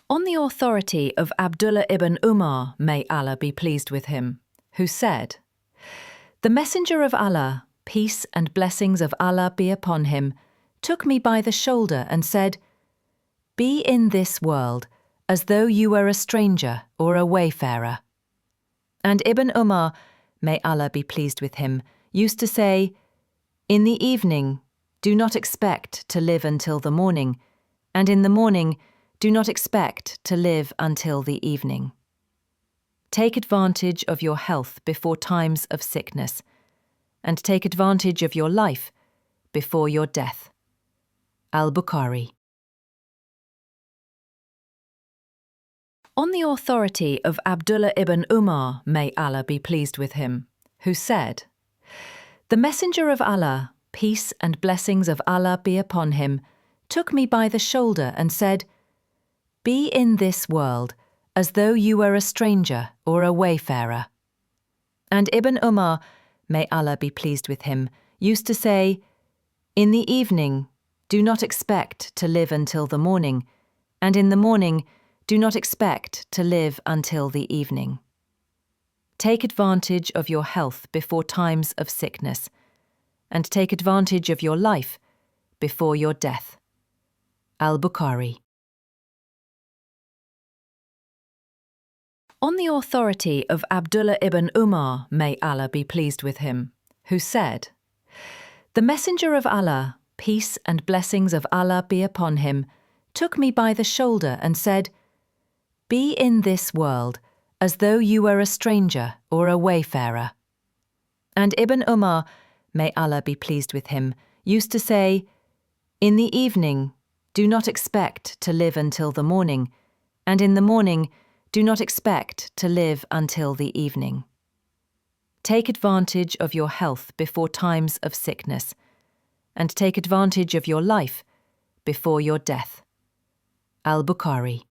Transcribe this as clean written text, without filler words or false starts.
On the authority of Abdullah ibn Umar, may Allah be pleased with him, who said, "The Messenger of Allah, peace and blessings of Allah be upon him, took me by the shoulder and said, 'Be in this world as though you were a stranger or a wayfarer.'" And Ibn Umar, may Allah be pleased with him, used to say, "In the evening, do not expect to live until the morning, and in the morning, do not expect to live until the evening. Take advantage of your health before times of sickness, and take advantage of your life before your death. Al-Bukhari. On the authority of Abdullah ibn Umar, may Allah be pleased with him, who said, "The Messenger of Allah, peace and blessings of Allah be upon him, took me by the shoulder and said, 'Be in this world as though you were a stranger or a wayfarer.'" And Ibn Umar, may Allah be pleased with him, used to say, "In the evening, do not expect to live until the morning, and in the morning, do not expect to live until the evening. Take advantage of your health before times of sickness, and take advantage of your life before your death." Al-Bukhari. On the authority of Abdullah ibn Umar, may Allah be pleased with him, who said, "The Messenger of Allah, peace and blessings of Allah be upon him, took me by the shoulder and said, 'Be in this world as though you were a stranger or a wayfarer.' And Ibn Umar, may Allah be pleased with him, used to say, "In the evening, do not expect to live until the morning, and in the morning, do not expect to live until the evening. Take advantage of your health before times of sickness, and take advantage of your life before your death." Al-Bukhari.